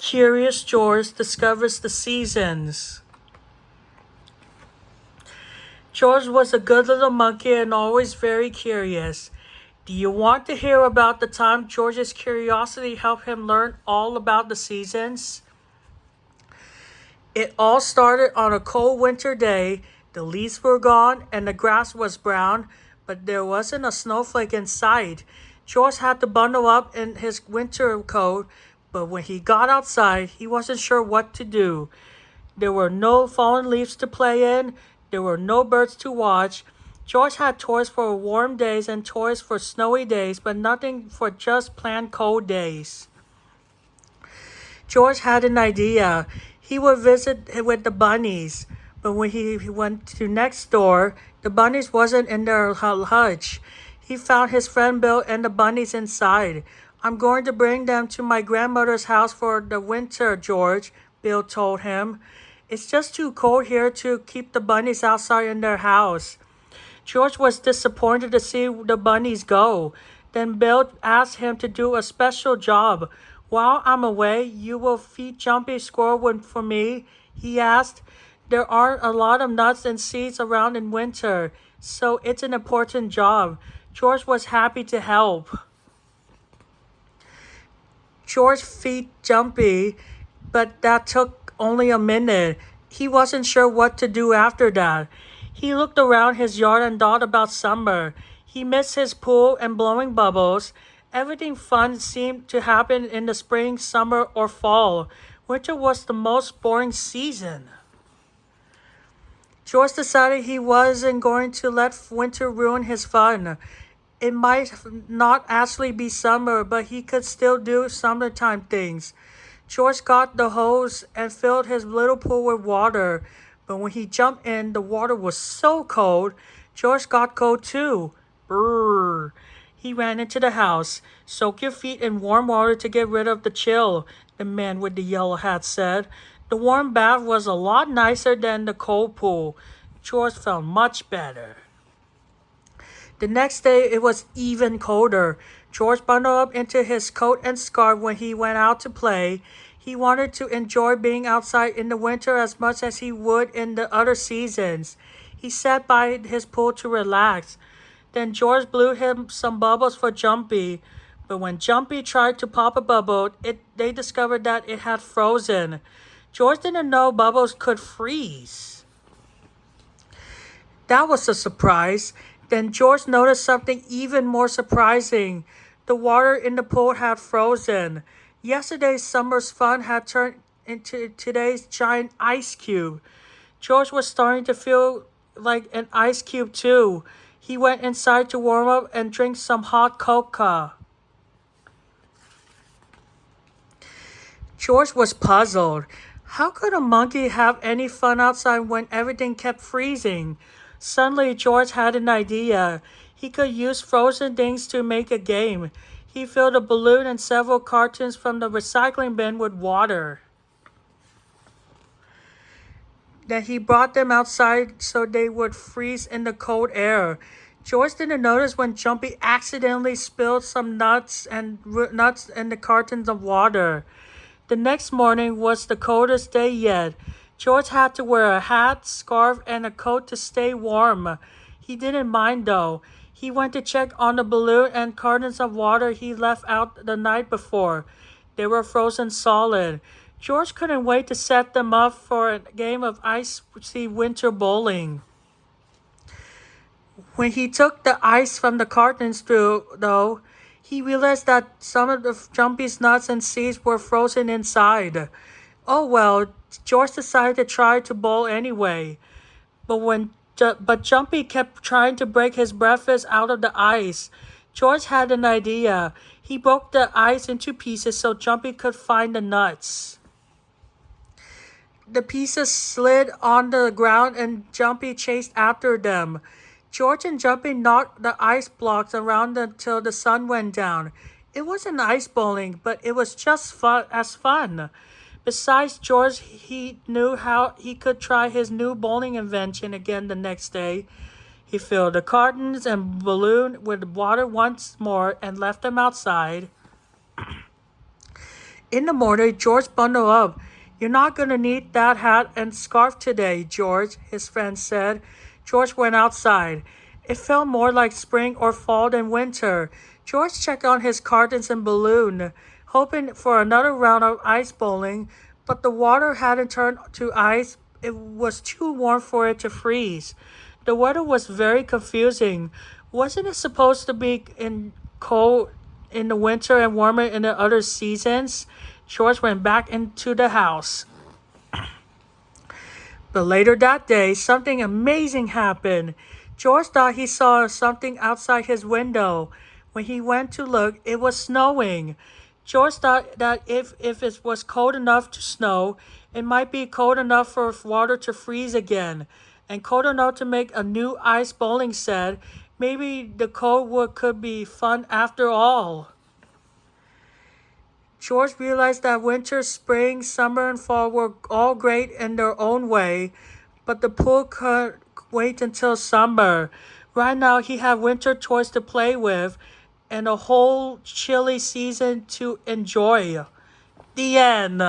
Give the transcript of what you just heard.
Curious George discovers the seasons. George was a good little monkey and always very curious. Do you want to hear about the time George's curiosity helped him learn all about the seasons? It all started on a cold winter day. The leaves were gone and the grass was brown, but there wasn't a snowflake in sight. George had to bundle up in his winter coat, but when he got outside, he wasn't sure what to do. There were no fallen leaves to play in. There were no birds to watch. George had toys for warm days and toys for snowy days, but nothing for just plain cold days. George had an idea. He would visit with the bunnies, but when he went to next door, the bunnies wasn't in their hutch. He found his friend Bill and the bunnies inside. I'm going to bring them to my grandmother's house for the winter, George, Bill told him. It's just too cold here to keep the bunnies outside in their house. George was disappointed to see the bunnies go. Then Bill asked him to do a special job. While I'm away, you will feed Jumpy Squirrel for me, he asked. There aren't a lot of nuts and seeds around in winter, so it's an important job. George was happy to help. George fed Jumpy, but that took only a minute. He wasn't sure what to do after that. He looked around his yard and thought about summer. He missed his pool and blowing bubbles. Everything fun seemed to happen in the spring, summer, or fall. Winter was the most boring season. George decided he wasn't going to let winter ruin his fun. It might not actually be summer, but he could still do summertime things. George got the hose and filled his little pool with water. But when he jumped in, the water was so cold, George got cold too. Brrr. He ran into the house. Soak your feet in warm water to get rid of the chill, the man with the yellow hat said. The warm bath was a lot nicer than the cold pool. George felt much better. The next day it was even colder. George bundled up into his coat and scarf when he went out to play. He wanted to enjoy being outside in the winter as much as he would in the other seasons. He sat by his pool to relax. Then George blew him some bubbles for Jumpy. But when Jumpy tried to pop a bubble, they discovered that it had frozen. George didn't know bubbles could freeze. That was a surprise. Then George noticed something even more surprising. The water in the pool had frozen. Yesterday's summer's fun had turned into today's giant ice cube. George was starting to feel like an ice cube too. He went inside to warm up and drink some hot cocoa. George was puzzled. How could a monkey have any fun outside when everything kept freezing? Suddenly, George had an idea. He could use frozen things to make a game. He filled a balloon and several cartons from the recycling bin with water. Then he brought them outside so they would freeze in the cold air. George didn't notice when Jumpy accidentally spilled some nuts in the cartons of water. The next morning was the coldest day yet. George had to wear a hat, scarf, and a coat to stay warm. He didn't mind though. He went to check on the balloon and cartons of water he left out the night before. They were frozen solid. George couldn't wait to set them up for a game of icy winter bowling. When he took the ice from the cartons though, he realized that some of the Jumpy's nuts and seeds were frozen inside. Oh well, George decided to try to bowl anyway. But Jumpy kept trying to break his breakfast out of the ice. George had an idea. He broke the ice into pieces so Jumpy could find the nuts. The pieces slid on the ground and Jumpy chased after them. George and Jumpy knocked the ice blocks around until the sun went down. It wasn't ice bowling, but it was just fun. Besides, George, he knew how he could try his new bowling invention again the next day. He filled the cartons and balloon with water once more and left them outside. In the morning, George bundled up. You're not going to need that hat and scarf today, George, his friend said. George went outside. It felt more like spring or fall than winter. George checked on his cartons and balloon, hoping for another round of ice bowling, but the water hadn't turned to ice. It was too warm for it to freeze. The weather was very confusing. Wasn't it supposed to be cold in the winter and warmer in the other seasons? George went back into the house. But later that day, something amazing happened. George thought he saw something outside his window. When he went to look, it was snowing. George thought that if it was cold enough to snow, it might be cold enough for water to freeze again, and cold enough to make a new ice bowling set. Maybe the cold wood could be fun after all. George realized that winter, spring, summer, and fall were all great in their own way, but the pool could wait until summer. Right now, he had winter toys to play with and a whole chilly season to enjoy. The end.